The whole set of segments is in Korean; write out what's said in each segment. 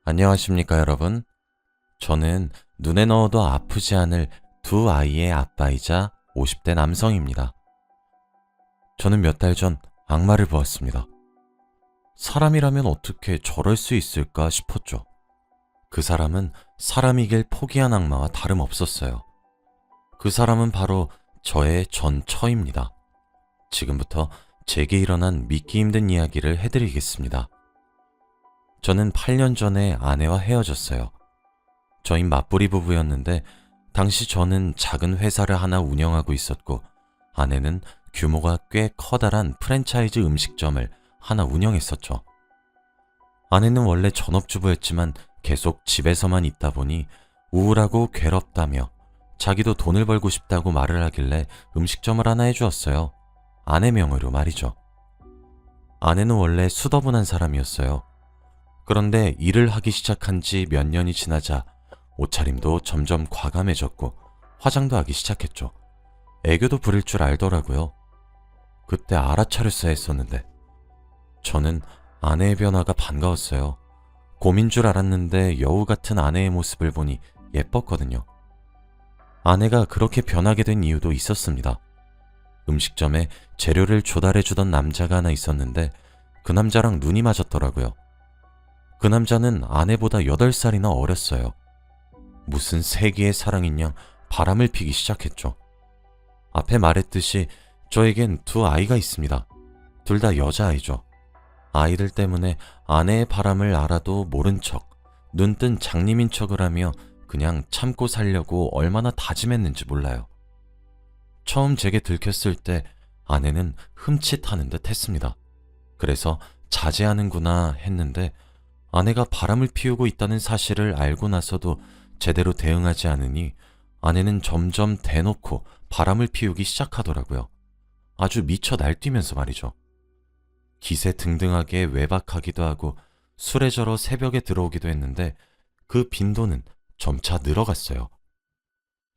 안녕하십니까, 여러분. 저는 눈에 넣어도 아프지 않을 두 아이의 아빠이자 50대 남성입니다. 저는 몇 달 전 악마를 보았습니다. 사람이라면 어떻게 저럴 수 있을까 싶었죠. 그 사람은 사람이길 포기한 악마와 다름없었어요. 그 사람은 바로 저의 전 처입니다. 지금부터 제게 일어난 믿기 힘든 이야기를 해드리겠습니다. 저는 8년 전에 아내와 헤어졌어요. 저희 맞벌이 부부였는데 당시 저는 작은 회사를 하나 운영하고 있었고 아내는 규모가 꽤 커다란 프랜차이즈 음식점을 하나 운영했었죠. 아내는 원래 전업주부였지만 계속 집에서만 있다 보니 우울하고 괴롭다며 자기도 돈을 벌고 싶다고 말을 하길래 음식점을 하나 해주었어요. 아내 명의로 말이죠. 아내는 원래 수더분한 사람이었어요. 그런데 일을 하기 시작한 지 몇 년이 지나자 옷차림도 점점 과감해졌고 화장도 하기 시작했죠. 애교도 부릴 줄 알더라고요. 그때 알아차렸어야 했었는데 저는 아내의 변화가 반가웠어요. 곰인 줄 알았는데 여우 같은 아내의 모습을 보니 예뻤거든요. 아내가 그렇게 변하게 된 이유도 있었습니다. 음식점에 재료를 조달해주던 남자가 하나 있었는데 그 남자랑 눈이 맞았더라고요. 그 남자는 아내보다 8살이나 어렸어요. 무슨 세기의 사랑인 양 바람을 피기 시작했죠. 앞에 말했듯이 저에겐 두 아이가 있습니다. 둘 다 여자아이죠. 아이들 때문에 아내의 바람을 알아도 모른 척, 눈뜬 장님인 척을 하며 그냥 참고 살려고 얼마나 다짐했는지 몰라요. 처음 제게 들켰을 때 아내는 흠칫하는 듯 했습니다. 그래서 자제하는구나 했는데 아내가 바람을 피우고 있다는 사실을 알고 나서도 제대로 대응하지 않으니 아내는 점점 대놓고 바람을 피우기 시작하더라고요. 아주 미쳐 날뛰면서 말이죠. 기세등등하게 외박하기도 하고 술에 절어 새벽에 들어오기도 했는데 그 빈도는 점차 늘어갔어요.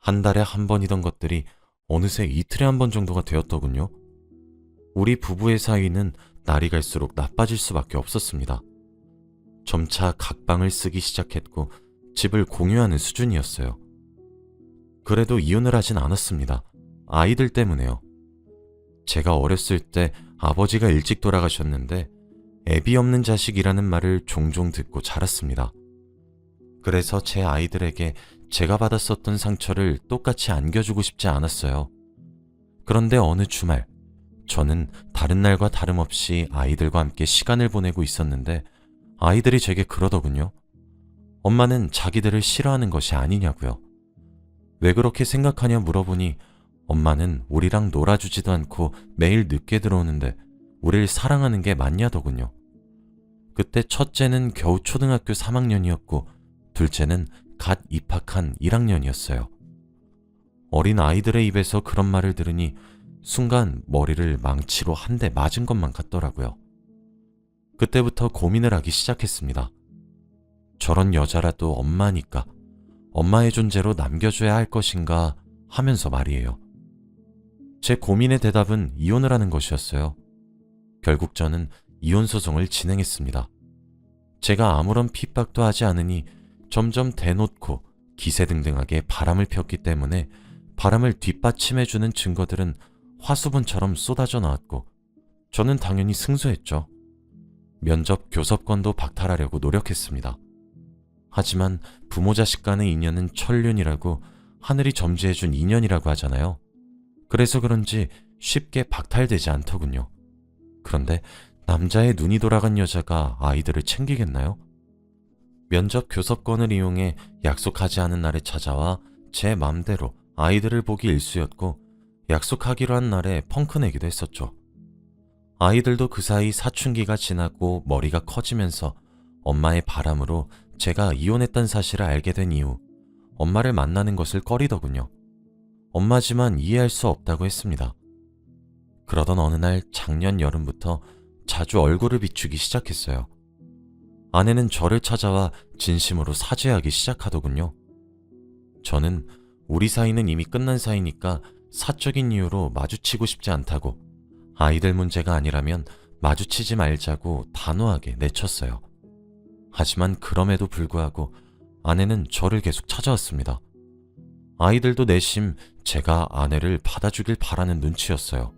한 달에 한 번이던 것들이 어느새 이틀에 한 번 정도가 되었더군요. 우리 부부의 사이는 날이 갈수록 나빠질 수밖에 없었습니다. 점차 각방을 쓰기 시작했고 집을 공유하는 수준이었어요. 그래도 이혼을 하진 않았습니다. 아이들 때문에요. 제가 어렸을 때 아버지가 일찍 돌아가셨는데 애비 없는 자식이라는 말을 종종 듣고 자랐습니다. 그래서 제 아이들에게 제가 받았었던 상처를 똑같이 안겨주고 싶지 않았어요. 그런데 어느 주말 저는 다른 날과 다름없이 아이들과 함께 시간을 보내고 있었는데 아이들이 제게 그러더군요. 엄마는 자기들을 싫어하는 것이 아니냐고요. 왜 그렇게 생각하냐 물어보니 엄마는 우리랑 놀아주지도 않고 매일 늦게 들어오는데 우릴 사랑하는 게 맞냐더군요. 그때 첫째는 겨우 초등학교 3학년이었고 둘째는 갓 입학한 1학년이었어요. 어린 아이들의 입에서 그런 말을 들으니 순간 머리를 망치로 한 대 맞은 것만 같더라고요. 그때부터 고민을 하기 시작했습니다. 저런 여자라도 엄마니까 엄마의 존재로 남겨줘야 할 것인가 하면서 말이에요. 제 고민의 대답은 이혼을 하는 것이었어요. 결국 저는 이혼 소송을 진행했습니다. 제가 아무런 핍박도 하지 않으니 점점 대놓고 기세등등하게 바람을 폈기 때문에 바람을 뒷받침해주는 증거들은 화수분처럼 쏟아져 나왔고 저는 당연히 승소했죠. 면접 교섭권도 박탈하려고 노력했습니다. 하지만 부모 자식 간의 인연은 천륜이라고 하늘이 점지해준 인연이라고 하잖아요. 그래서 그런지 쉽게 박탈되지 않더군요. 그런데 남자의 눈이 돌아간 여자가 아이들을 챙기겠나요? 면접 교섭권을 이용해 약속하지 않은 날에 찾아와 제 맘대로 아이들을 보기 일쑤였고 약속하기로 한 날에 펑크 내기도 했었죠. 아이들도 그 사이 사춘기가 지나고 머리가 커지면서 엄마의 바람으로 제가 이혼했다는 사실을 알게 된 이후 엄마를 만나는 것을 꺼리더군요. 엄마지만 이해할 수 없다고 했습니다. 그러던 어느 날 작년 여름부터 자주 얼굴을 비추기 시작했어요. 아내는 저를 찾아와 진심으로 사죄하기 시작하더군요. 저는 우리 사이는 이미 끝난 사이니까 사적인 이유로 마주치고 싶지 않다고 아이들 문제가 아니라면 마주치지 말자고 단호하게 내쳤어요. 하지만 그럼에도 불구하고 아내는 저를 계속 찾아왔습니다. 아이들도 내심 제가 아내를 받아주길 바라는 눈치였어요.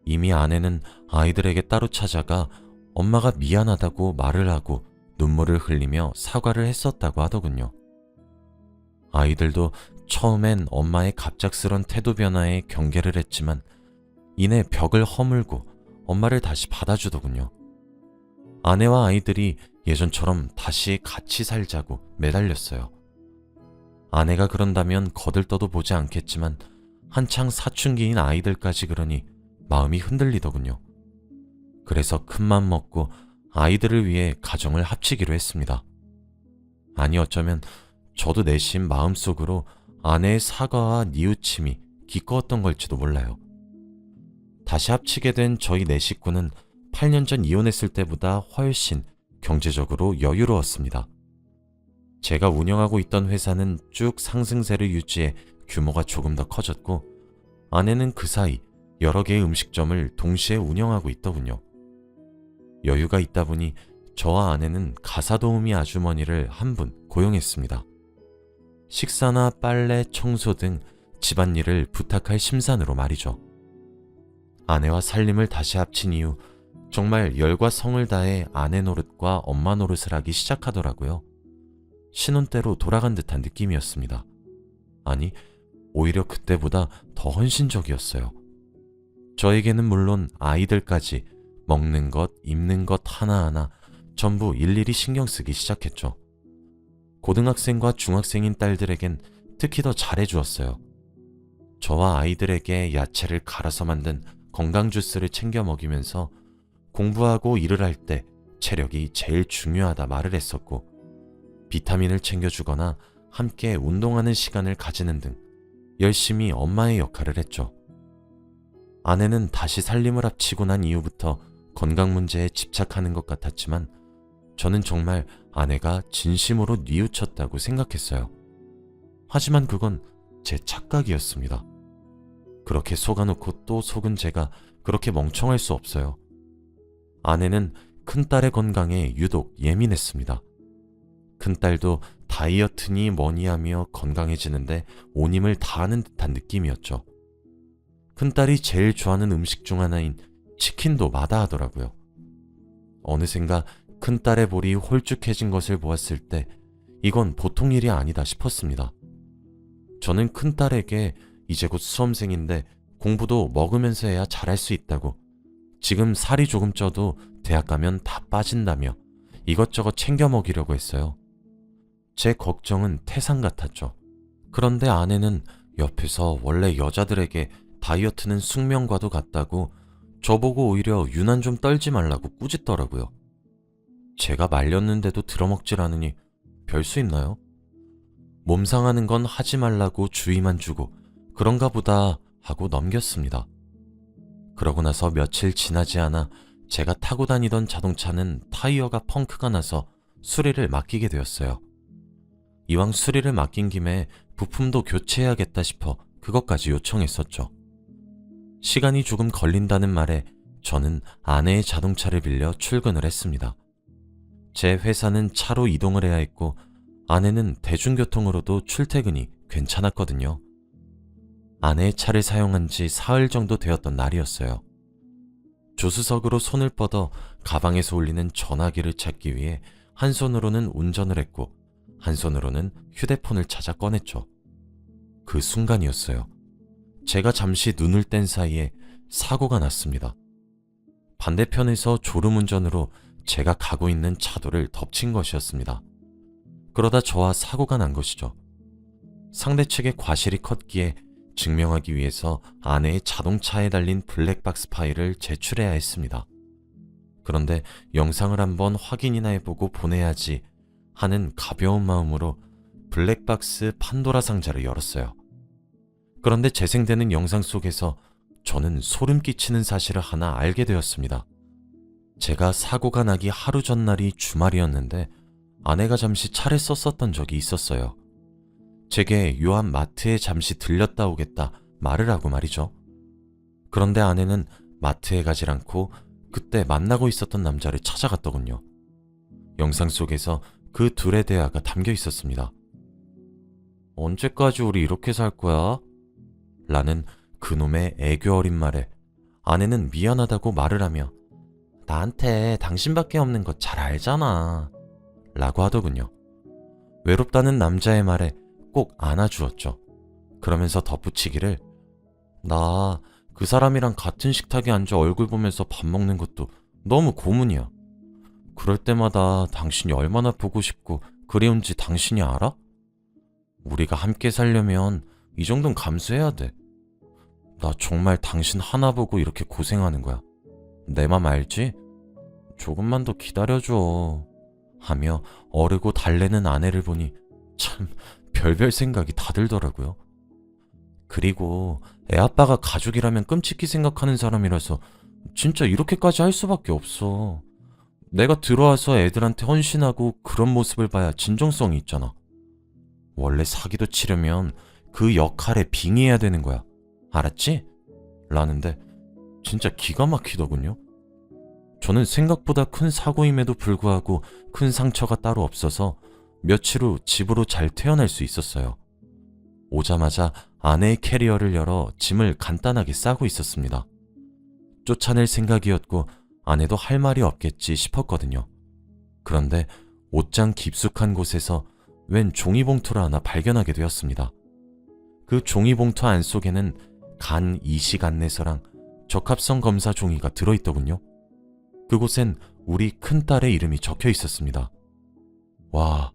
이미 아내는 아이들에게 따로 찾아가 엄마가 미안하다고 말을 하고 눈물을 흘리며 사과를 했었다고 하더군요. 아이들도 처음엔 엄마의 갑작스런 태도 변화에 경계를 했지만 이내 벽을 허물고 엄마를 다시 받아주더군요. 아내와 아이들이 예전처럼 다시 같이 살자고 매달렸어요. 아내가 그런다면 거들떠도 보지 않겠지만 한창 사춘기인 아이들까지 그러니 마음이 흔들리더군요. 그래서 큰맘 먹고 아이들을 위해 가정을 합치기로 했습니다. 아니 어쩌면 저도 내심 마음속으로 아내의 사과와 뉘우침이 기꺼웠던 걸지도 몰라요. 다시 합치게 된 저희 네 식구는 8년 전 이혼했을 때보다 훨씬 경제적으로 여유로웠습니다. 제가 운영하고 있던 회사는 쭉 상승세를 유지해 규모가 조금 더 커졌고 아내는 그 사이 여러 개의 음식점을 동시에 운영하고 있더군요. 여유가 있다 보니 저와 아내는 가사도우미 아주머니를 한 분 고용했습니다. 식사나 빨래, 청소 등 집안일을 부탁할 심산으로 말이죠. 아내와 살림을 다시 합친 이후 정말 열과 성을 다해 아내 노릇과 엄마 노릇을 하기 시작하더라고요. 신혼 때로 돌아간 듯한 느낌이었습니다. 아니, 오히려 그때보다 더 헌신적이었어요. 저에게는 물론 아이들까지 먹는 것, 입는 것 하나하나 전부 일일이 신경 쓰기 시작했죠. 고등학생과 중학생인 딸들에겐 특히 더 잘해주었어요. 저와 아이들에게 야채를 갈아서 만든 건강 주스를 챙겨 먹이면서 공부하고 일을 할 때 체력이 제일 중요하다 말을 했었고, 비타민을 챙겨주거나 함께 운동하는 시간을 가지는 등 열심히 엄마의 역할을 했죠. 아내는 다시 살림을 합치고 난 이후부터 건강 문제에 집착하는 것 같았지만 저는 정말 아내가 진심으로 뉘우쳤다고 생각했어요. 하지만 그건 제 착각이었습니다. 그렇게 속아놓고 또 속은 제가 그렇게 멍청할 수 없어요. 아내는 큰딸의 건강에 유독 예민했습니다. 큰딸도 다이어트니 뭐니 하며 건강해지는데 온 힘을 다하는 듯한 느낌이었죠. 큰딸이 제일 좋아하는 음식 중 하나인 치킨도 마다하더라고요. 어느샌가 큰딸의 볼이 홀쭉해진 것을 보았을 때 이건 보통 일이 아니다 싶었습니다. 저는 큰딸에게 이제 곧 수험생인데 공부도 먹으면서 해야 잘할 수 있다고, 지금 살이 조금 쪄도 대학 가면 다 빠진다며 이것저것 챙겨 먹이려고 했어요. 제 걱정은 태산 같았죠. 그런데 아내는 옆에서 원래 여자들에게 다이어트는 숙명과도 같다고 저보고 오히려 유난 좀 떨지 말라고 꾸짖더라고요. 제가 말렸는데도 들어먹질 않으니 별 수 있나요? 몸 상하는 건 하지 말라고 주의만 주고 그런가 보다 하고 넘겼습니다. 그러고 나서 며칠 지나지 않아 제가 타고 다니던 자동차는 타이어가 펑크가 나서 수리를 맡기게 되었어요. 이왕 수리를 맡긴 김에 부품도 교체해야겠다 싶어 그것까지 요청했었죠. 시간이 조금 걸린다는 말에 저는 아내의 자동차를 빌려 출근을 했습니다. 제 회사는 차로 이동을 해야 했고 아내는 대중교통으로도 출퇴근이 괜찮았거든요. 아내의 차를 사용한 지 사흘 정도 되었던 날이었어요. 조수석으로 손을 뻗어 가방에서 울리는 전화기를 찾기 위해 한 손으로는 운전을 했고 한 손으로는 휴대폰을 찾아 꺼냈죠. 그 순간이었어요. 제가 잠시 눈을 뗀 사이에 사고가 났습니다. 반대편에서 졸음운전으로 제가 가고 있는 차도를 덮친 것이었습니다. 그러다 저와 사고가 난 것이죠. 상대 측의 과실이 컸기에 증명하기 위해서 아내의 자동차에 달린 블랙박스 파일을 제출해야 했습니다. 그런데 영상을 한번 확인이나 해보고 보내야지 하는 가벼운 마음으로 블랙박스 판도라 상자를 열었어요. 그런데 재생되는 영상 속에서 저는 소름 끼치는 사실을 하나 알게 되었습니다. 제가 사고가 나기 하루 전날이 주말이었는데 아내가 잠시 차를 썼었던 적이 있었어요. 제게 요한 마트에 잠시 들렸다 오겠다 말을 하고 말이죠. 그런데 아내는 마트에 가질 않고 그때 만나고 있었던 남자를 찾아갔더군요. 영상 속에서 그 둘의 대화가 담겨 있었습니다. 언제까지 우리 이렇게 살 거야? 라는 그놈의 애교 어린 말에 아내는 미안하다고 말을 하며 나한테 당신밖에 없는 거 잘 알잖아 라고 하더군요. 외롭다는 남자의 말에 꼭 안아주었죠. 그러면서 덧붙이기를 나 그 사람이랑 같은 식탁에 앉아 얼굴 보면서 밥 먹는 것도 너무 고문이야. 그럴 때마다 당신이 얼마나 보고 싶고 그리운지 당신이 알아? 우리가 함께 살려면 이 정도는 감수해야 돼. 나 정말 당신 하나 보고 이렇게 고생하는 거야. 내 맘 알지? 조금만 더 기다려줘. 하며 어르고 달래는 아내를 보니 참 별별 생각이 다 들더라고요. 그리고 애아빠가 가족이라면 끔찍히 생각하는 사람이라서 진짜 이렇게까지 할 수밖에 없어. 내가 들어와서 애들한테 헌신하고 그런 모습을 봐야 진정성이 있잖아. 원래 사기도 치려면 그 역할에 빙의해야 되는 거야. 알았지? 라는데 진짜 기가 막히더군요. 저는 생각보다 큰 사고임에도 불구하고 큰 상처가 따로 없어서 며칠 후 집으로 잘 퇴원할 수 있었어요. 오자마자 아내의 캐리어를 열어 짐을 간단하게 싸고 있었습니다. 쫓아낼 생각이었고 아내도 할 말이 없겠지 싶었거든요. 그런데 옷장 깊숙한 곳에서 웬 종이봉투를 하나 발견하게 되었습니다. 그 종이봉투 안속에는 간 이식 안내서랑 적합성 검사 종이가 들어있더군요. 그곳엔 우리 큰딸의 이름이 적혀 있었습니다. 와,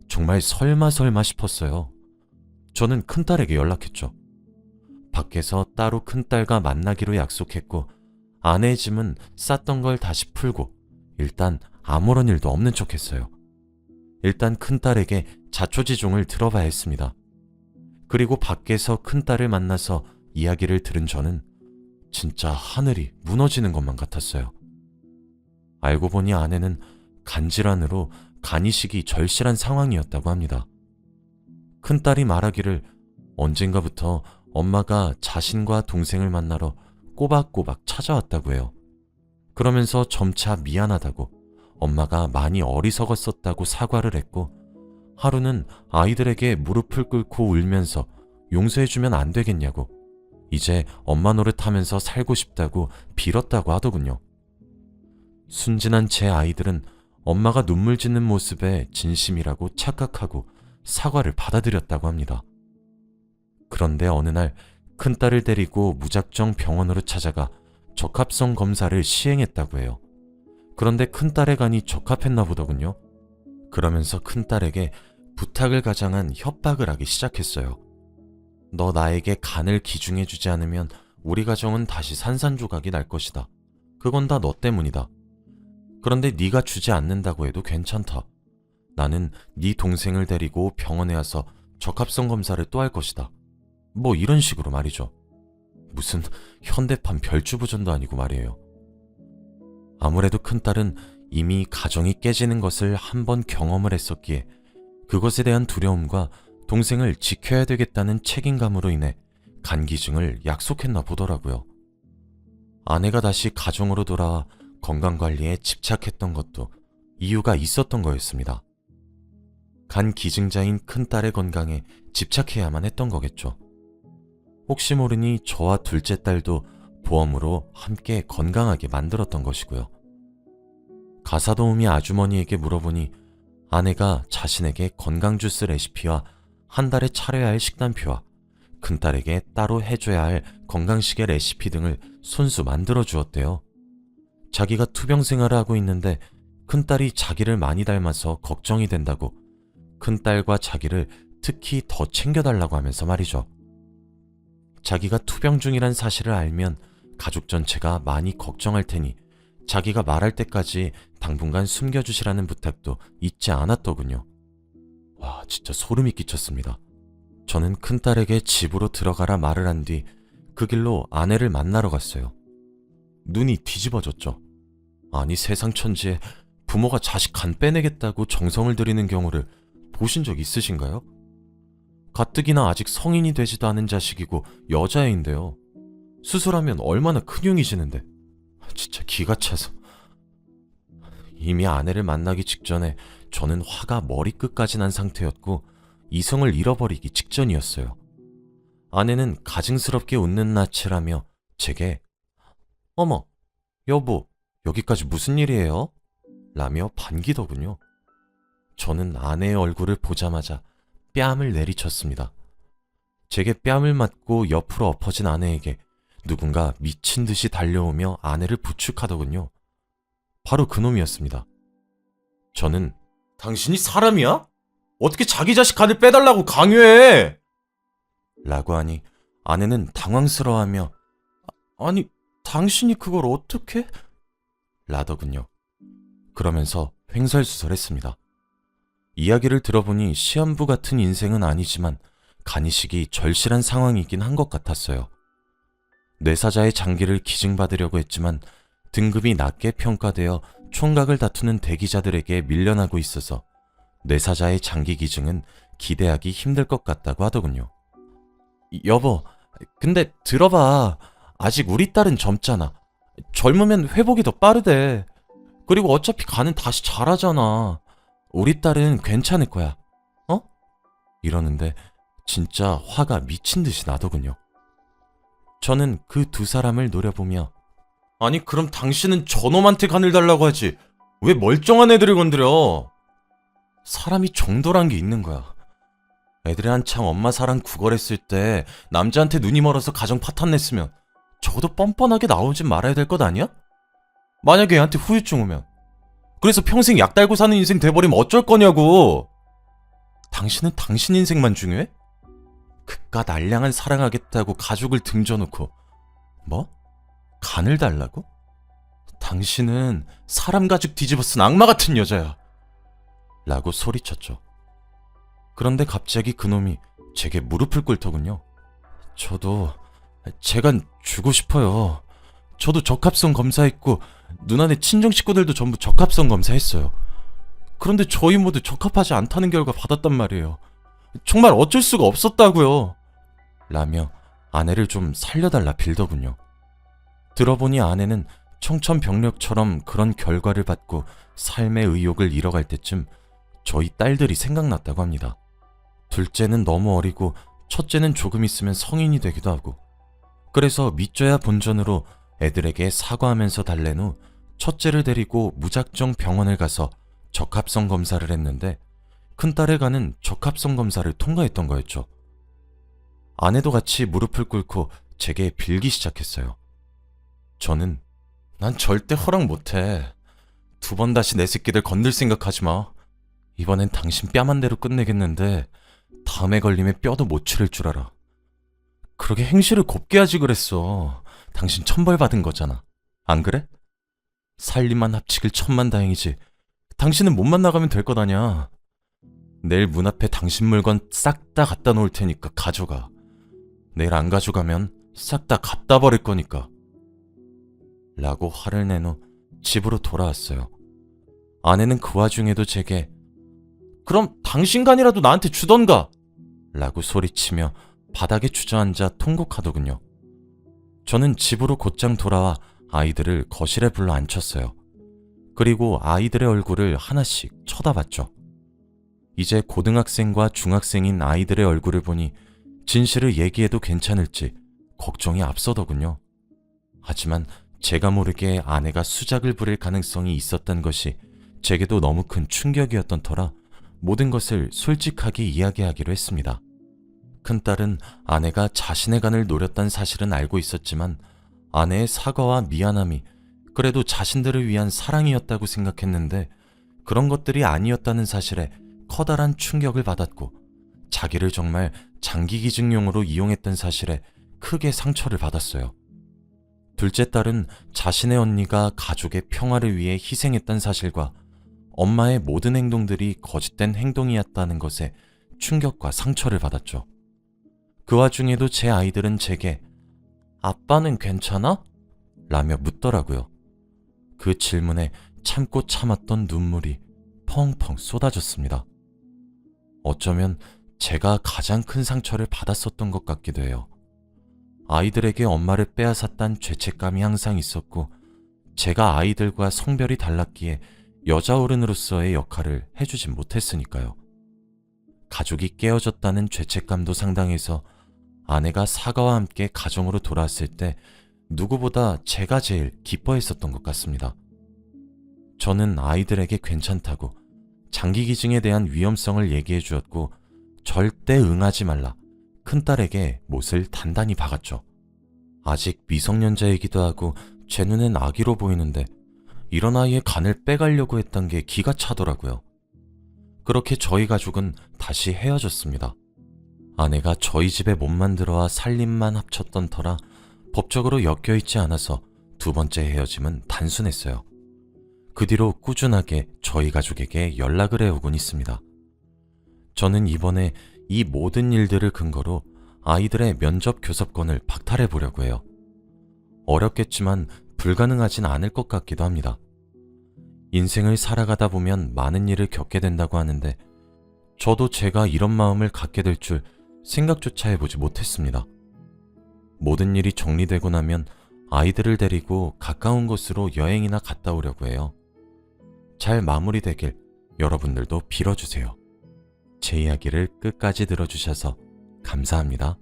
정말 설마 싶었어요. 저는 큰딸에게 연락했죠. 밖에서 따로 큰딸과 만나기로 약속했고 아내의 짐은 쌌던 걸 다시 풀고 일단 아무런 일도 없는 척했어요. 일단 큰딸에게 자초지종을 들어봐야 했습니다. 그리고 밖에서 큰딸을 만나서 이야기를 들은 저는 진짜 하늘이 무너지는 것만 같았어요. 알고 보니 아내는 간질환으로 간이식이 절실한 상황이었다고 합니다. 큰딸이 말하기를 언젠가부터 엄마가 자신과 동생을 만나러 꼬박꼬박 찾아왔다고 해요. 그러면서 점차 미안하다고 엄마가 많이 어리석었었다고 사과를 했고 하루는 아이들에게 무릎을 꿇고 울면서 용서해주면 안 되겠냐고 이제 엄마 노릇하면서 살고 싶다고 빌었다고 하더군요. 순진한 제 아이들은 엄마가 눈물 짓는 모습에 진심이라고 착각하고 사과를 받아들였다고 합니다. 그런데 어느 날 큰딸을 데리고 무작정 병원으로 찾아가 적합성 검사를 시행했다고 해요. 그런데 큰딸의 간이 적합했나 보더군요. 그러면서 큰딸에게 부탁을 가장한 협박을 하기 시작했어요. 너 나에게 간을 기증해주지 않으면 우리 가정은 다시 산산조각이 날 것이다. 그건 다 너 때문이다. 그런데 네가 주지 않는다고 해도 괜찮다. 나는 네 동생을 데리고 병원에 와서 적합성 검사를 또 할 것이다. 뭐 이런 식으로 말이죠. 무슨 현대판 별주부전도 아니고 말이에요. 아무래도 큰딸은 이미 가정이 깨지는 것을 한 번 경험을 했었기에 그것에 대한 두려움과 동생을 지켜야 되겠다는 책임감으로 인해 간기증을 약속했나 보더라고요. 아내가 다시 가정으로 돌아와 건강관리에 집착했던 것도 이유가 있었던 거였습니다. 간 기증자인 큰딸의 건강에 집착해야만 했던 거겠죠. 혹시 모르니 저와 둘째 딸도 보험으로 함께 건강하게 만들었던 것이고요. 가사도우미 아주머니에게 물어보니 아내가 자신에게 건강주스 레시피와 한 달에 차려야 할 식단표와 큰딸에게 따로 해줘야 할 건강식의 레시피 등을 손수 만들어 주었대요. 자기가 투병 생활을 하고 있는데 큰딸이 자기를 많이 닮아서 걱정이 된다고 큰딸과 자기를 특히 더 챙겨달라고 하면서 말이죠. 자기가 투병 중이란 사실을 알면 가족 전체가 많이 걱정할 테니 자기가 말할 때까지 당분간 숨겨주시라는 부탁도 잊지 않았더군요. 와, 진짜 소름이 끼쳤습니다. 저는 큰딸에게 집으로 들어가라 말을 한 뒤 그 길로 아내를 만나러 갔어요. 눈이 뒤집어졌죠. 아니, 세상 천지에 부모가 자식 간 빼내겠다고 정성을 들이는 경우를 보신 적 있으신가요? 가뜩이나 아직 성인이 되지도 않은 자식이고 여자애인데요. 수술하면 얼마나 큰 용이 지는데 진짜 기가 차서 이미 아내를 만나기 직전에 저는 화가 머리끝까지 난 상태였고 이성을 잃어버리기 직전이었어요. 아내는 가증스럽게 웃는 낯을 하며 제게 어머, 여보, 여기까지 무슨 일이에요? 라며 반기더군요. 저는 아내의 얼굴을 보자마자 뺨을 내리쳤습니다. 제게 뺨을 맞고 옆으로 엎어진 아내에게 누군가 미친 듯이 달려오며 아내를 부축하더군요. 바로 그놈이었습니다. 저는 당신이 사람이야? 어떻게 자기 자식 간을 빼달라고 강요해? 라고 하니 아내는 당황스러워하며 아니 당신이 그걸 어떻게? 라더군요. 그러면서 횡설수설했습니다. 이야기를 들어보니 시한부 같은 인생은 아니지만 간이식이 절실한 상황이긴 한 것 같았어요. 뇌사자의 장기를 기증받으려고 했지만 등급이 낮게 평가되어 총각을 다투는 대기자들에게 밀려나고 있어서 뇌사자의 장기 기증은 기대하기 힘들 것 같다고 하더군요. 여보, 근데 들어봐. 아직 우리 딸은 젊잖아. 젊으면 회복이 더 빠르대. 그리고 어차피 간은 다시 자라잖아. 우리 딸은 괜찮을 거야. 어? 이러는데 진짜 화가 미친 듯이 나더군요. 저는 그 두 사람을 노려보며 아니 그럼 당신은 저놈한테 간을 달라고 하지 왜 멀쩡한 애들을 건드려? 사람이 정도란 게 있는 거야. 애들이 한창 엄마 사랑 구걸했을 때 남자한테 눈이 멀어서 가정 파탄 냈으면 적어도 뻔뻔하게 나오진 말아야 될 것 아니야? 만약에 애한테 후유증 오면 그래서 평생 약 달고 사는 인생 돼버리면 어쩔 거냐고. 당신은 당신 인생만 중요해? 그깟 알량한 사랑하겠다고 가족을 등져놓고 뭐? 간을 달라고? 당신은 사람 가죽 뒤집어 쓴 악마 같은 여자야. 라고 소리쳤죠. 그런데 갑자기 그놈이 제게 무릎을 꿇더군요. 저도 제간 주고 싶어요. 저도 적합성 검사했고 누나네 친정 식구들도 전부 적합성 검사했어요. 그런데 저희 모두 적합하지 않다는 결과 받았단 말이에요. 정말 어쩔 수가 없었다고요. 라며 아내를 좀 살려달라 빌더군요. 들어보니 아내는 청천벽력처럼 그런 결과를 받고 삶의 의욕을 잃어갈 때쯤 저희 딸들이 생각났다고 합니다. 둘째는 너무 어리고 첫째는 조금 있으면 성인이 되기도 하고 그래서 믿져야 본전으로 애들에게 사과하면서 달랜 후 첫째를 데리고 무작정 병원을 가서 적합성 검사를 했는데 큰딸의 간은 적합성 검사를 통과했던 거였죠. 아내도 같이 무릎을 꿇고 제게 빌기 시작했어요. 저는 난 절대 허락 못해. 두 번 다시 내 새끼들 건들 생각하지 마. 이번엔 당신 뺨 한 대로 끝내겠는데 다음에 걸리면 뼈도 못 추릴 줄 알아. 그러게 행실을 곱게 하지 그랬어. 당신 천벌 받은 거잖아. 안 그래? 살림만 합치길 천만다행이지. 당신은 몸만 나가면 될 것 아냐. 내일 문 앞에 당신 물건 싹 다 갖다 놓을 테니까 가져가. 내일 안 가져가면 싹 다 갖다 버릴 거니까. 라고 화를 낸 후 집으로 돌아왔어요. 아내는 그 와중에도 제게 그럼 당신 간이라도 나한테 주던가 라고 소리치며 바닥에 주저앉아 통곡하더군요. 저는 집으로 곧장 돌아와 아이들을 거실에 불러 앉혔어요. 그리고 아이들의 얼굴을 하나씩 쳐다봤죠. 이제 고등학생과 중학생인 아이들의 얼굴을 보니 진실을 얘기해도 괜찮을지 걱정이 앞서더군요. 하지만 제가 모르게 아내가 수작을 부릴 가능성이 있었던 것이 제게도 너무 큰 충격이었던 터라 모든 것을 솔직하게 이야기하기로 했습니다. 큰딸은 아내가 자신의 간을 노렸다는 사실은 알고 있었지만 아내의 사과와 미안함이 그래도 자신들을 위한 사랑이었다고 생각했는데 그런 것들이 아니었다는 사실에 커다란 충격을 받았고 자기를 정말 장기 기증용으로 이용했던 사실에 크게 상처를 받았어요. 둘째 딸은 자신의 언니가 가족의 평화를 위해 희생했던 사실과 엄마의 모든 행동들이 거짓된 행동이었다는 것에 충격과 상처를 받았죠. 그 와중에도 제 아이들은 제게 아빠는 괜찮아? 라며 묻더라고요. 그 질문에 참고 참았던 눈물이 펑펑 쏟아졌습니다. 어쩌면 제가 가장 큰 상처를 받았었던 것 같기도 해요. 아이들에게 엄마를 빼앗았단 죄책감이 항상 있었고 제가 아이들과 성별이 달랐기에 여자 어른으로서의 역할을 해주진 못했으니까요. 가족이 깨어졌다는 죄책감도 상당해서 아내가 사과와 함께 가정으로 돌아왔을 때 누구보다 제가 제일 기뻐했었던 것 같습니다. 저는 아이들에게 괜찮다고 장기 기증에 대한 위험성을 얘기해 주었고 절대 응하지 말라 큰딸에게 못을 단단히 박았죠. 아직 미성년자이기도 하고 제 눈엔 아기로 보이는데 이런 아이의 간을 빼가려고 했던 게 기가 차더라고요. 그렇게 저희 가족은 다시 헤어졌습니다. 아내가 저희 집에 몸만 들어와 살림만 합쳤던 터라 법적으로 엮여있지 않아서 두 번째 헤어짐은 단순했어요. 그 뒤로 꾸준하게 저희 가족에게 연락을 해오곤 있습니다. 저는 이번에 이 모든 일들을 근거로 아이들의 면접 교섭권을 박탈해 보려고 해요. 어렵겠지만 불가능하진 않을 것 같기도 합니다. 인생을 살아가다 보면 많은 일을 겪게 된다고 하는데 저도 제가 이런 마음을 갖게 될 줄 생각조차 해보지 못했습니다. 모든 일이 정리되고 나면 아이들을 데리고 가까운 곳으로 여행이나 갔다 오려고 해요. 잘 마무리되길 여러분들도 빌어주세요. 제 이야기를 끝까지 들어주셔서 감사합니다.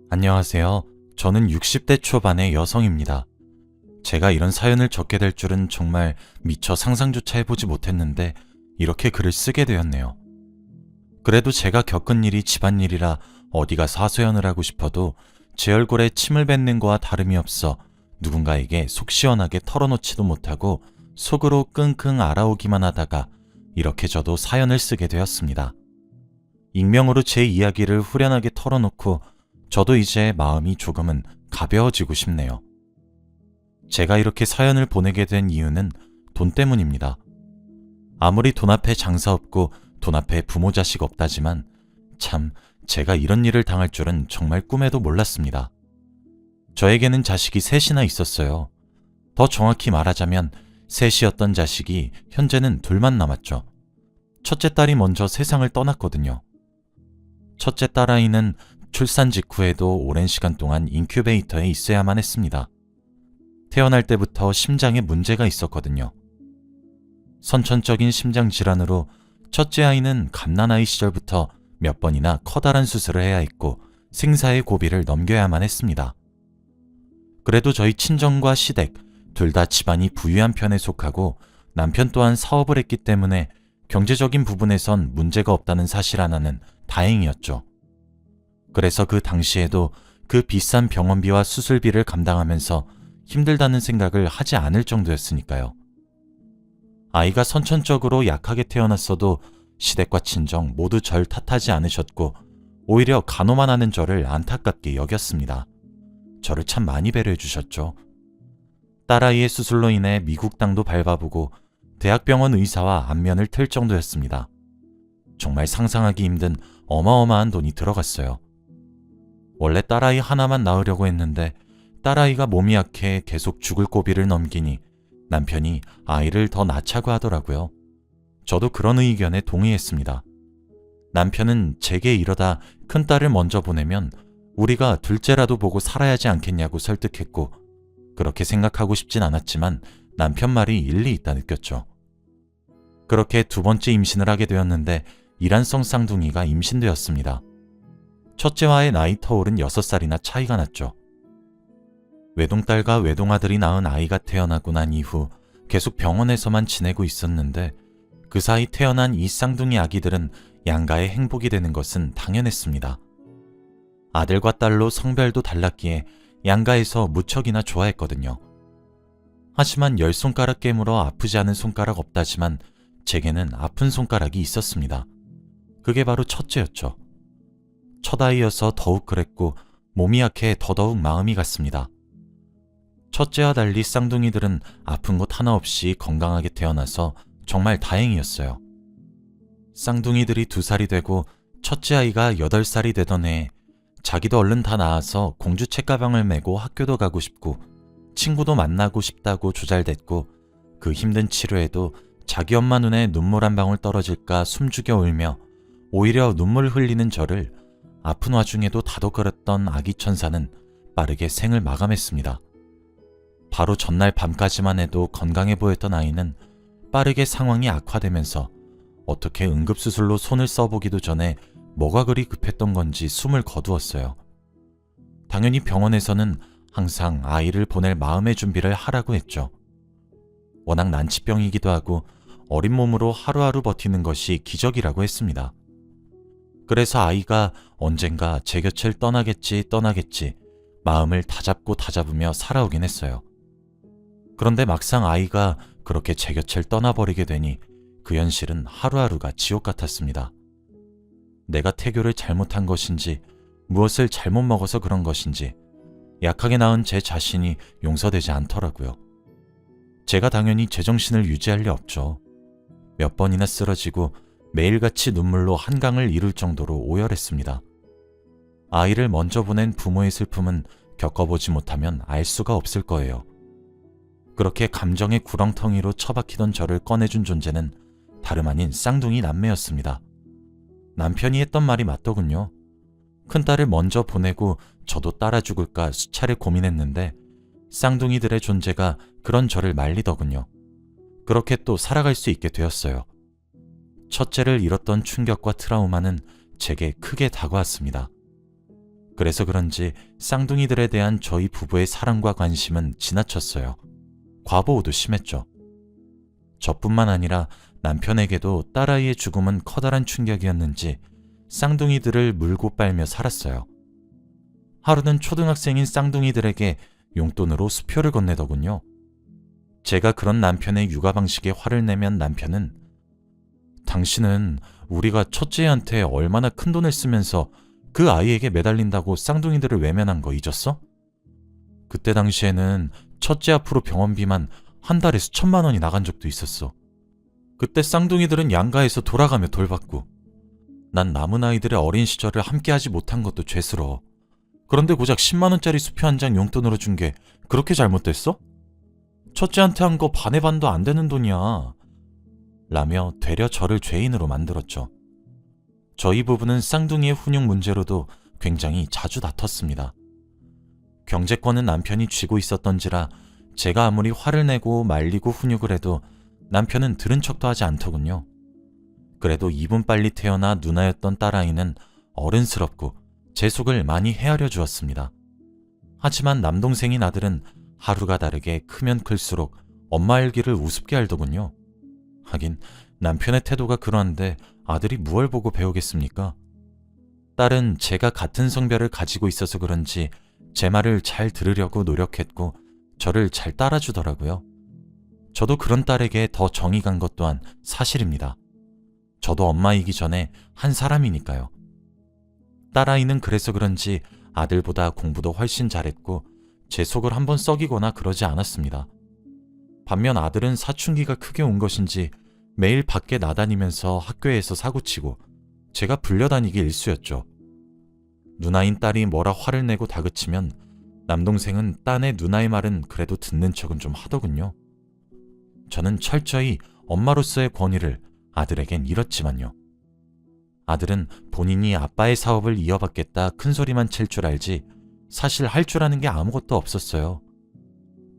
안녕하세요. 저는 60대 초반의 여성입니다. 제가 이런 사연을 적게 될 줄은 정말 미처 상상조차 해보지 못했는데 이렇게 글을 쓰게 되었네요. 그래도 제가 겪은 일이 집안일이라 어디 가서 하소연을 하고 싶어도 제 얼굴에 침을 뱉는 거와 다름이 없어 누군가에게 속 시원하게 털어놓지도 못하고 속으로 끙끙 앓아오기만 하다가 이렇게 저도 사연을 쓰게 되었습니다. 익명으로 제 이야기를 후련하게 털어놓고 저도 이제 마음이 조금은 가벼워지고 싶네요. 제가 이렇게 사연을 보내게 된 이유는 돈 때문입니다. 아무리 돈 앞에 장사 없고 돈 앞에 부모 자식 없다지만 참 제가 이런 일을 당할 줄은 정말 꿈에도 몰랐습니다. 저에게는 자식이 셋이나 있었어요. 더 정확히 말하자면 셋이었던 자식이 현재는 둘만 남았죠. 첫째 딸이 먼저 세상을 떠났거든요. 첫째 딸아이는 출산 직후에도 오랜 시간 동안 인큐베이터에 있어야만 했습니다. 태어날 때부터 심장에 문제가 있었거든요. 선천적인 심장 질환으로 첫째 아이는 갓난아이 시절부터 몇 번이나 커다란 수술을 해야 했고 생사의 고비를 넘겨야만 했습니다. 그래도 저희 친정과 시댁 둘 다 집안이 부유한 편에 속하고 남편 또한 사업을 했기 때문에 경제적인 부분에선 문제가 없다는 사실 하나는 다행이었죠. 그래서 그 당시에도 그 비싼 병원비와 수술비를 감당하면서 힘들다는 생각을 하지 않을 정도였으니까요. 아이가 선천적으로 약하게 태어났어도 시댁과 친정 모두 절 탓하지 않으셨고 오히려 간호만 하는 저를 안타깝게 여겼습니다. 저를 참 많이 배려해 주셨죠. 딸아이의 수술로 인해 미국 땅도 밟아보고 대학병원 의사와 안면을 틀 정도였습니다. 정말 상상하기 힘든 어마어마한 돈이 들어갔어요. 원래 딸아이 하나만 낳으려고 했는데 딸아이가 몸이 약해 계속 죽을 고비를 넘기니 남편이 아이를 더 낳자고 하더라고요. 저도 그런 의견에 동의했습니다. 남편은 제게 이러다 큰딸을 먼저 보내면 우리가 둘째라도 보고 살아야지 않겠냐고 설득했고 그렇게 생각하고 싶진 않았지만 남편 말이 일리 있다 느꼈죠. 그렇게 두 번째 임신을 하게 되었는데 이란성 쌍둥이가 임신되었습니다. 첫째와의 나이 터울은 6살이나 차이가 났죠. 외동딸과 외동아들이 낳은 아이가 태어나고 난 이후 계속 병원에서만 지내고 있었는데 그 사이 태어난 이 쌍둥이 아기들은 양가의 행복이 되는 것은 당연했습니다. 아들과 딸로 성별도 달랐기에 양가에서 무척이나 좋아했거든요. 하지만 10손가락 깨물어 아프지 않은 손가락 없다지만 제게는 아픈 손가락이 있었습니다. 그게 바로 첫째였죠. 첫 아이여서 더욱 그랬고 몸이 약해 더더욱 마음이 갔습니다. 첫째와 달리 쌍둥이들은 아픈 곳 하나 없이 건강하게 태어나서 정말 다행이었어요. 쌍둥이들이 2살이 되고 첫째 아이가 8살이 되던 해에 자기도 얼른 다 나아서 공주 책가방을 메고 학교도 가고 싶고 친구도 만나고 싶다고 조잘댔고 그 힘든 치료에도 자기 엄마 눈에 눈물 한 방울 떨어질까 숨죽여 울며 오히려 눈물 흘리는 저를 아픈 와중에도 다독거렸던 아기 천사는 빠르게 생을 마감했습니다. 바로 전날 밤까지만 해도 건강해 보였던 아이는 빠르게 상황이 악화되면서 어떻게 응급수술로 손을 써보기도 전에 뭐가 그리 급했던 건지 숨을 거두었어요. 당연히 병원에서는 항상 아이를 보낼 마음의 준비를 하라고 했죠. 워낙 난치병이기도 하고 어린 몸으로 하루하루 버티는 것이 기적이라고 했습니다. 그래서 아이가 언젠가 제 곁을 떠나겠지 마음을 다잡으며 살아오긴 했어요. 그런데 막상 아이가 그렇게 제 곁을 떠나버리게 되니 그 현실은 하루하루가 지옥 같았습니다. 내가 태교를 잘못한 것인지 무엇을 잘못 먹어서 그런 것인지 약하게 낳은 제 자신이 용서되지 않더라고요. 제가 당연히 제정신을 유지할 리 없죠. 몇 번이나 쓰러지고 매일같이 눈물로 한강을 이룰 정도로 오열했습니다. 아이를 먼저 보낸 부모의 슬픔은 겪어보지 못하면 알 수가 없을 거예요. 그렇게 감정의 구렁텅이로 처박히던 저를 꺼내준 존재는 다름 아닌 쌍둥이 남매였습니다. 남편이 했던 말이 맞더군요. 큰딸을 먼저 보내고 저도 따라 죽을까 수차례 고민했는데 쌍둥이들의 존재가 그런 저를 말리더군요. 그렇게 또 살아갈 수 있게 되었어요. 첫째를 잃었던 충격과 트라우마는 제게 크게 다가왔습니다. 그래서 그런지 쌍둥이들에 대한 저희 부부의 사랑과 관심은 지나쳤어요. 과보호도 심했죠. 저뿐만 아니라 남편에게도 딸아이의 죽음은 커다란 충격이었는지 쌍둥이들을 물고 빨며 살았어요. 하루는 초등학생인 쌍둥이들에게 용돈으로 수표를 건네더군요. 제가 그런 남편의 육아 방식에 화를 내면 남편은 당신은 우리가 첫째한테 얼마나 큰 돈을 쓰면서 그 아이에게 매달린다고 쌍둥이들을 외면한 거 잊었어? 그때 당시에는 첫째 앞으로 병원비만 한 달에 수천만 원이 나간 적도 있었어. 그때 쌍둥이들은 양가에서 돌아가며 돌봤고 난 남은 아이들의 어린 시절을 함께하지 못한 것도 죄스러워. 그런데 고작 10만 원짜리 수표 한 장 용돈으로 준 게 그렇게 잘못됐어? 첫째한테 한 거 반의 반도 안 되는 돈이야. 라며 되려 저를 죄인으로 만들었죠. 저희 부부는 쌍둥이의 훈육 문제로도 굉장히 자주 다퉜습니다. 경제권은 남편이 쥐고 있었던지라 제가 아무리 화를 내고 말리고 훈육을 해도 남편은 들은 척도 하지 않더군요. 그래도 2분 빨리 태어나 누나였던 딸아이는 어른스럽고 제 속을 많이 헤아려 주었습니다. 하지만 남동생인 아들은 하루가 다르게 크면 클수록 엄마 일기를 우습게 알더군요. 하긴 남편의 태도가 그러한데 아들이 무얼 보고 배우겠습니까? 딸은 제가 같은 성별을 가지고 있어서 그런지 제 말을 잘 들으려고 노력했고 저를 잘 따라주더라고요. 저도 그런 딸에게 더 정이 간 것 또한 사실입니다. 저도 엄마이기 전에 한 사람이니까요. 딸아이는 그래서 그런지 아들보다 공부도 훨씬 잘했고 제 속을 한번 썩이거나 그러지 않았습니다. 반면 아들은 사춘기가 크게 온 것인지 매일 밖에 나다니면서 학교에서 사고치고 제가 불려다니기 일쑤였죠. 누나인 딸이 뭐라 화를 내고 다그치면 남동생은 딴의 누나의 말은 그래도 듣는 척은 좀 하더군요. 저는 철저히 엄마로서의 권위를 아들에겐 잃었지만요. 아들은 본인이 아빠의 사업을 이어받겠다 큰소리만 칠 줄 알지 사실 할 줄 아는 게 아무것도 없었어요.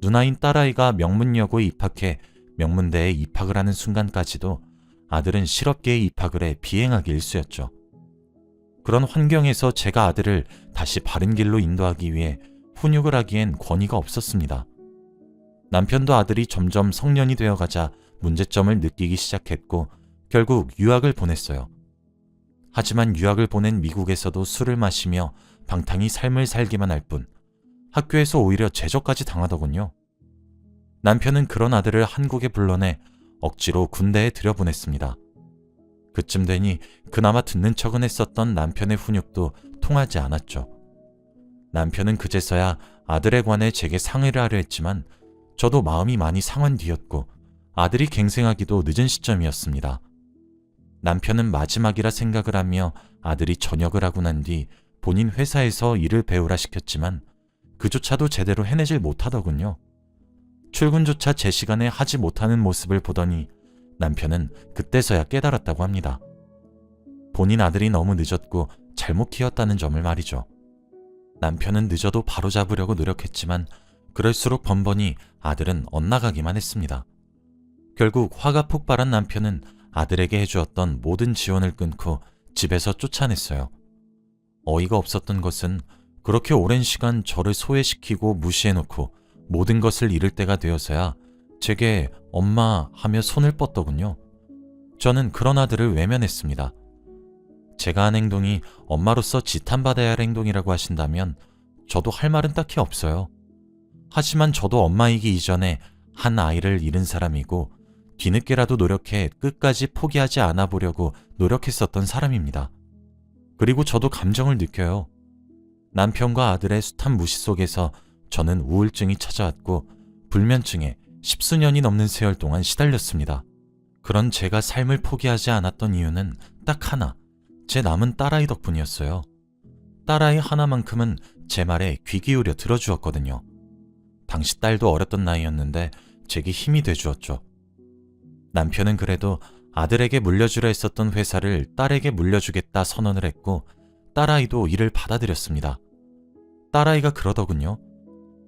누나인 딸아이가 명문여고에 입학해 명문대에 입학을 하는 순간까지도 아들은 실업계에 입학을 해 비행하기 일쑤였죠. 그런 환경에서 제가 아들을 다시 바른 길로 인도하기 위해 훈육을 하기엔 권위가 없었습니다. 남편도 아들이 점점 성년이 되어가자 문제점을 느끼기 시작했고 결국 유학을 보냈어요. 하지만 유학을 보낸 미국에서도 술을 마시며 방탕히 삶을 살기만 할 뿐 학교에서 오히려 제적까지 당하더군요. 남편은 그런 아들을 한국에 불러내 억지로 군대에 들여보냈습니다. 그쯤 되니 그나마 듣는 척은 했었던 남편의 훈육도 통하지 않았죠. 남편은 그제서야 아들에 관해 제게 상의를 하려 했지만 저도 마음이 많이 상한 뒤였고 아들이 갱생하기도 늦은 시점이었습니다. 남편은 마지막이라 생각을 하며 아들이 전역을 하고 난 뒤 본인 회사에서 일을 배우라 시켰지만 그조차도 제대로 해내질 못하더군요. 출근조차 제 시간에 하지 못하는 모습을 보더니 남편은 그때서야 깨달았다고 합니다. 본인 아들이 너무 늦었고 잘못 키웠다는 점을 말이죠. 남편은 늦어도 바로잡으려고 노력했지만 그럴수록 번번이 아들은 엇나가기만 했습니다. 결국 화가 폭발한 남편은 아들에게 해주었던 모든 지원을 끊고 집에서 쫓아냈어요. 어이가 없었던 것은 그렇게 오랜 시간 저를 소외시키고 무시해놓고 모든 것을 잃을 때가 되어서야 제게 엄마 하며 손을 뻗더군요. 저는 그런 아들을 외면했습니다. 제가 한 행동이 엄마로서 지탄받아야 할 행동이라고 하신다면 저도 할 말은 딱히 없어요. 하지만 저도 엄마이기 이전에 한 아이를 잃은 사람이고 뒤늦게라도 노력해 끝까지 포기하지 않아 보려고 노력했었던 사람입니다. 그리고 저도 감정을 느껴요. 남편과 아들의 숱한 무시 속에서 저는 우울증이 찾아왔고 불면증에 10수년이 넘는 세월 동안 시달렸습니다. 그런 제가 삶을 포기하지 않았던 이유는 딱 하나, 제 남은 딸아이 덕분이었어요. 딸아이 하나만큼은 제 말에 귀 기울여 들어주었거든요. 당시 딸도 어렸던 나이였는데 제게 힘이 돼주었죠. 남편은 그래도 아들에게 물려주려 했었던 회사를 딸에게 물려주겠다 선언을 했고 딸아이도 이를 받아들였습니다. 딸아이가 그러더군요.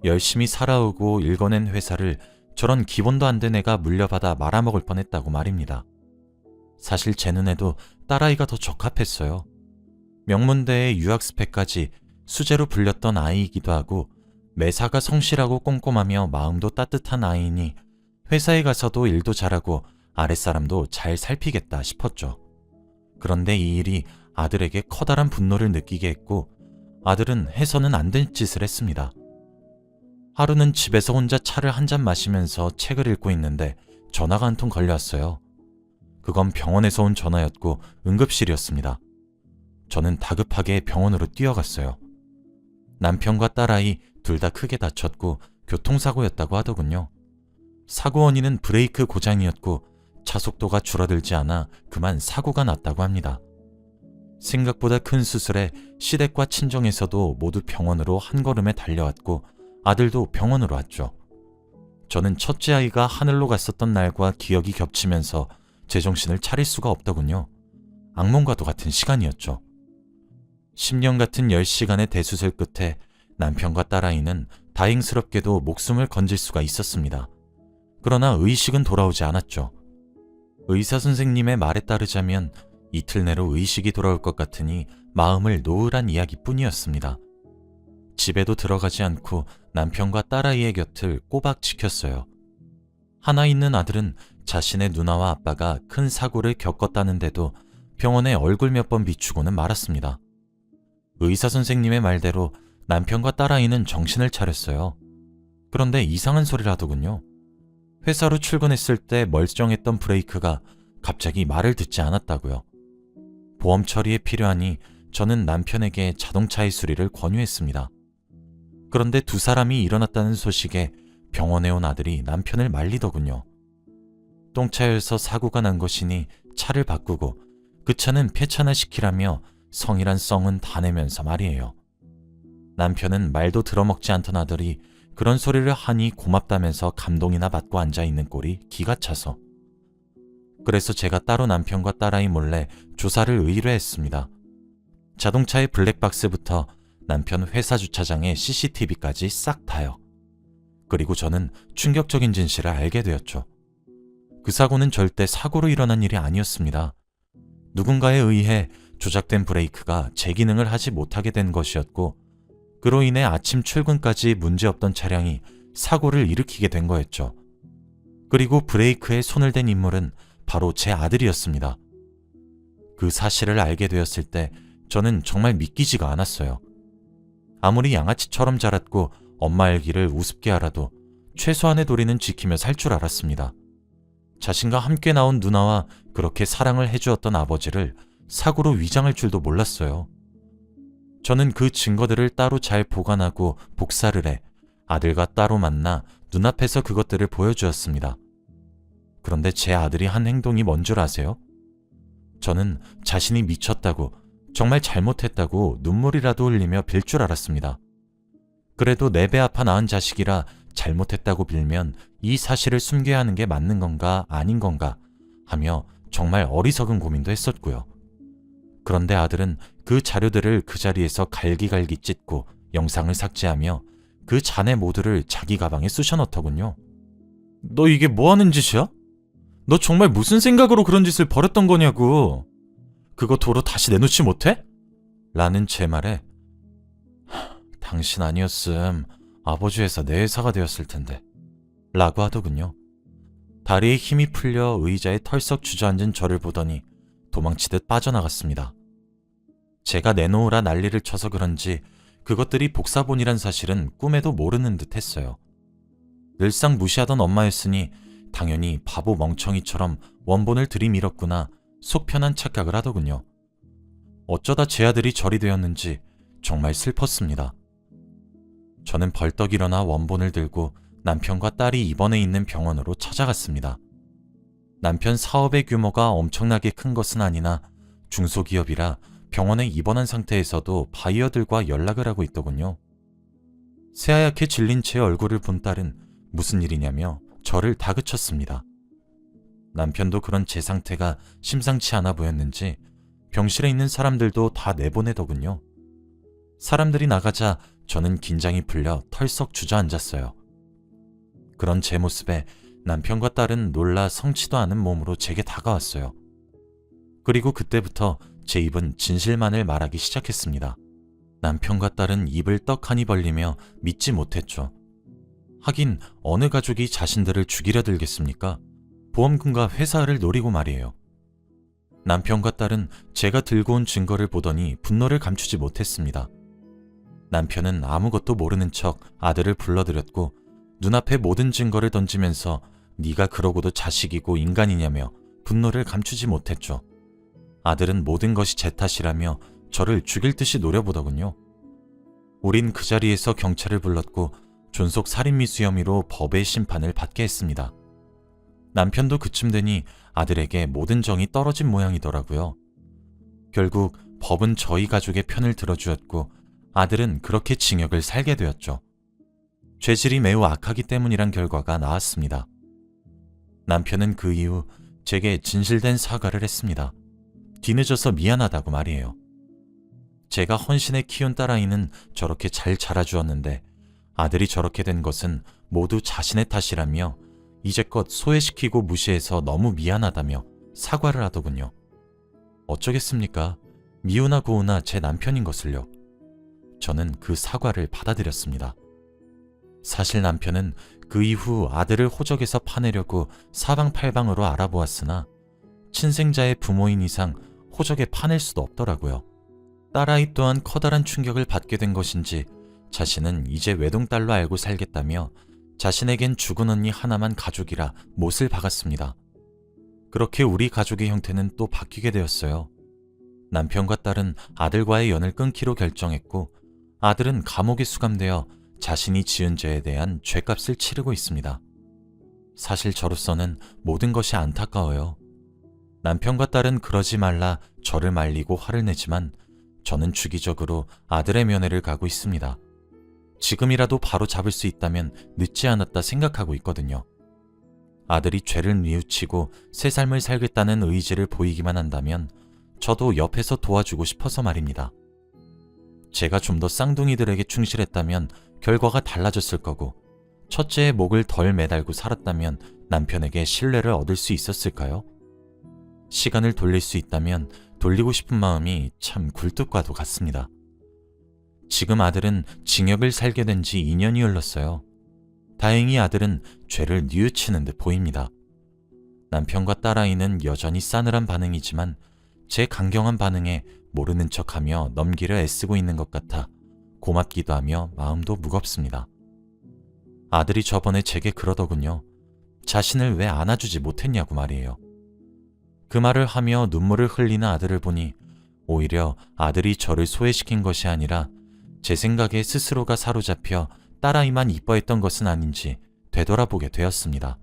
열심히 살아오고 일궈낸 회사를 저런 기본도 안 된 애가 물려받아 말아먹을 뻔했다고 말입니다. 사실 제 눈에도 딸아이가 더 적합했어요. 명문대의 유학 스펙까지 수재로 불렸던 아이이기도 하고 매사가 성실하고 꼼꼼하며 마음도 따뜻한 아이니 회사에 가서도 일도 잘하고 아랫사람도 잘 살피겠다 싶었죠. 그런데 이 일이 아들에게 커다란 분노를 느끼게 했고 아들은 해서는 안 될 짓을 했습니다. 하루는 집에서 혼자 차를 한 잔 마시면서 책을 읽고 있는데 전화가 한 통 걸려왔어요. 그건 병원에서 온 전화였고 응급실이었습니다. 저는 다급하게 병원으로 뛰어갔어요. 남편과 딸아이 둘 다 크게 다쳤고 교통사고였다고 하더군요. 사고 원인은 브레이크 고장이었고 차속도가 줄어들지 않아 그만 사고가 났다고 합니다. 생각보다 큰 수술에 시댁과 친정에서도 모두 병원으로 한 걸음에 달려왔고 아들도 병원으로 왔죠. 저는 첫째 아이가 하늘로 갔었던 날과 기억이 겹치면서 제정신을 차릴 수가 없더군요. 악몽과도 같은 시간이었죠. 10년 같은 10시간의 대수술 끝에 남편과 딸아이는 다행스럽게도 목숨을 건질 수가 있었습니다. 그러나 의식은 돌아오지 않았죠. 의사 선생님의 말에 따르자면 이틀 내로 의식이 돌아올 것 같으니 마음을 놓으란 이야기뿐이었습니다. 집에도 들어가지 않고 남편과 딸아이의 곁을 꼬박 지켰어요. 하나 있는 아들은 자신의 누나와 아빠가 큰 사고를 겪었다는데도 병원에 얼굴 몇 번 비추고는 말았습니다. 의사 선생님의 말대로 남편과 딸아이는 정신을 차렸어요. 그런데 이상한 소리를 하더군요. 회사로 출근했을 때 멀쩡했던 브레이크가 갑자기 말을 듣지 않았다고요. 보험 처리에 필요하니 저는 남편에게 자동차의 수리를 권유했습니다. 그런데 두 사람이 일어났다는 소식에 병원에 온 아들이 남편을 말리더군요. 똥차여서 사고가 난 것이니 차를 바꾸고 그 차는 폐차나 시키라며 성이란 썽은 다 내면서 말이에요. 남편은 말도 들어먹지 않던 아들이 그런 소리를 하니 고맙다면서 감동이나 받고 앉아있는 꼴이 기가 차서. 그래서 제가 따로 남편과 딸아이 몰래 조사를 의뢰했습니다. 자동차의 블랙박스부터 남편 회사 주차장의 CCTV까지 싹 다요. 그리고 저는 충격적인 진실을 알게 되었죠. 그 사고는 절대 사고로 일어난 일이 아니었습니다. 누군가에 의해 조작된 브레이크가 제 기능을 하지 못하게 된 것이었고 그로 인해 아침 출근까지 문제없던 차량이 사고를 일으키게 된 거였죠. 그리고 브레이크에 손을 댄 인물은 바로 제 아들이었습니다. 그 사실을 알게 되었을 때 저는 정말 믿기지가 않았어요. 아무리 양아치처럼 자랐고 엄마 일기를 우습게 알아도 최소한의 도리는 지키며 살 줄 알았습니다. 자신과 함께 나온 누나와 그렇게 사랑을 해주었던 아버지를 사고로 위장할 줄도 몰랐어요. 저는 그 증거들을 따로 잘 보관하고 복사를 해 아들과 따로 만나 눈앞에서 그것들을 보여주었습니다. 그런데 제 아들이 한 행동이 뭔 줄 아세요? 저는 자신이 미쳤다고 정말 잘못했다고 눈물이라도 흘리며 빌 줄 알았습니다. 그래도 내 배 아파 낳은 자식이라 잘못했다고 빌면 이 사실을 숨겨야 하는 게 맞는 건가 아닌 건가 하며 정말 어리석은 고민도 했었고요. 그런데 아들은 그 자료들을 그 자리에서 갈기갈기 찢고 영상을 삭제하며 그 잔해 모두를 자기 가방에 쑤셔 넣더군요. 너 이게 뭐 하는 짓이야? 너 정말 무슨 생각으로 그런 짓을 벌였던 거냐고. 그거 도로 다시 내놓지 못해? 라는 제 말에 당신 아니었음 아버지 회사 내 회사가 되었을 텐데 라고 하더군요. 다리에 힘이 풀려 의자에 털썩 주저앉은 저를 보더니 도망치듯 빠져나갔습니다. 제가 내놓으라 난리를 쳐서 그런지 그것들이 복사본이란 사실은 꿈에도 모르는 듯 했어요. 늘상 무시하던 엄마였으니 당연히 바보 멍청이처럼 원본을 들이밀었구나 속 편한 착각을 하더군요. 어쩌다 제 아들이 절이 되었는지 정말 슬펐습니다. 저는 벌떡 일어나 원본을 들고 남편과 딸이 입원해 있는 병원으로 찾아갔습니다. 남편 사업의 규모가 엄청나게 큰 것은 아니나 중소기업이라 병원에 입원한 상태에서도 바이어들과 연락을 하고 있더군요. 새하얗게 질린 제 얼굴을 본 딸은 무슨 일이냐며 저를 다그쳤습니다. 남편도 그런 제 상태가 심상치 않아 보였는지 병실에 있는 사람들도 다 내보내더군요. 사람들이 나가자 저는 긴장이 풀려 털썩 주저앉았어요. 그런 제 모습에 남편과 딸은 놀라 성치도 않은 몸으로 제게 다가왔어요. 그리고 그때부터 제 입은 진실만을 말하기 시작했습니다. 남편과 딸은 입을 떡하니 벌리며 믿지 못했죠. 하긴 어느 가족이 자신들을 죽이려 들겠습니까? 보험금과 회사를 노리고 말이에요. 남편과 딸은 제가 들고 온 증거를 보더니 분노를 감추지 못했습니다. 남편은 아무것도 모르는 척 아들을 불러들였고 눈앞에 모든 증거를 던지면서 네가 그러고도 자식이고 인간이냐며 분노를 감추지 못했죠. 아들은 모든 것이 제 탓이라며 저를 죽일 듯이 노려보더군요. 우린 그 자리에서 경찰을 불렀고 존속 살인미수 혐의로 법의 심판을 받게 했습니다. 남편도 그쯤 되니 아들에게 모든 정이 떨어진 모양이더라고요. 결국 법은 저희 가족의 편을 들어주었고 아들은 그렇게 징역을 살게 되었죠. 죄질이 매우 악하기 때문이란 결과가 나왔습니다. 남편은 그 이후 제게 진실된 사과를 했습니다. 뒤늦어서 미안하다고 말이에요. 제가 헌신해 키운 딸아이는 저렇게 잘 자라주었는데 아들이 저렇게 된 것은 모두 자신의 탓이라며 이제껏 소외시키고 무시해서 너무 미안하다며 사과를 하더군요. 어쩌겠습니까? 미우나 고우나 제 남편인 것을요. 저는 그 사과를 받아들였습니다. 사실 남편은 그 이후 아들을 호적에서 파내려고 사방팔방으로 알아보았으나 친생자의 부모인 이상 호적에 파낼 수도 없더라고요. 딸아이 또한 커다란 충격을 받게 된 것인지 자신은 이제 외동딸로 알고 살겠다며 자신에겐 죽은 언니 하나만 가족이라 못을 박았습니다. 그렇게 우리 가족의 형태는 또 바뀌게 되었어요. 남편과 딸은 아들과의 연을 끊기로 결정했고 아들은 감옥에 수감되어 자신이 지은 죄에 대한 죗값을 치르고 있습니다. 사실 저로서는 모든 것이 안타까워요. 남편과 딸은 그러지 말라 저를 말리고 화를 내지만 저는 주기적으로 아들의 면회를 가고 있습니다. 지금이라도 바로 잡을 수 있다면 늦지 않았다 생각하고 있거든요. 아들이 죄를 뉘우치고 새 삶을 살겠다는 의지를 보이기만 한다면 저도 옆에서 도와주고 싶어서 말입니다. 제가 좀 더 쌍둥이들에게 충실했다면 결과가 달라졌을 거고 첫째의 목을 덜 매달고 살았다면 남편에게 신뢰를 얻을 수 있었을까요? 시간을 돌릴 수 있다면 돌리고 싶은 마음이 참 굴뚝과도 같습니다. 지금 아들은 징역을 살게 된 지 2년이 흘렀어요. 다행히 아들은 죄를 뉘우치는 듯 보입니다. 남편과 딸아이는 여전히 싸늘한 반응이지만 제 강경한 반응에 모르는 척하며 넘기려 애쓰고 있는 것 같아 고맙기도 하며 마음도 무겁습니다. 아들이 저번에 제게 그러더군요. 자신을 왜 안아주지 못했냐고 말이에요. 그 말을 하며 눈물을 흘리는 아들을 보니 오히려 아들이 저를 소외시킨 것이 아니라 제 생각에 스스로가 사로잡혀 딸아이만 이뻐했던 것은 아닌지 되돌아보게 되었습니다.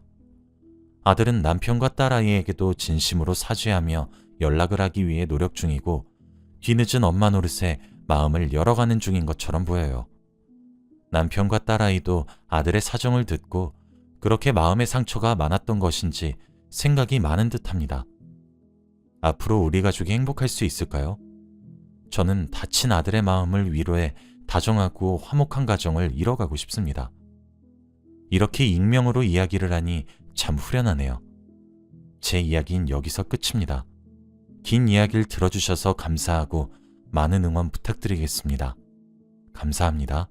아들은 남편과 딸아이에게도 진심으로 사죄하며 연락을 하기 위해 노력 중이고 뒤늦은 엄마 노릇에 마음을 열어가는 중인 것처럼 보여요. 남편과 딸아이도 아들의 사정을 듣고 그렇게 마음의 상처가 많았던 것인지 생각이 많은 듯합니다. 앞으로 우리 가족이 행복할 수 있을까요? 저는 다친 아들의 마음을 위로해 다정하고 화목한 가정을 이뤄가고 싶습니다. 이렇게 익명으로 이야기를 하니 참 후련하네요. 제 이야기는 여기서 끝입니다. 긴 이야기를 들어주셔서 감사하고 많은 응원 부탁드리겠습니다. 감사합니다.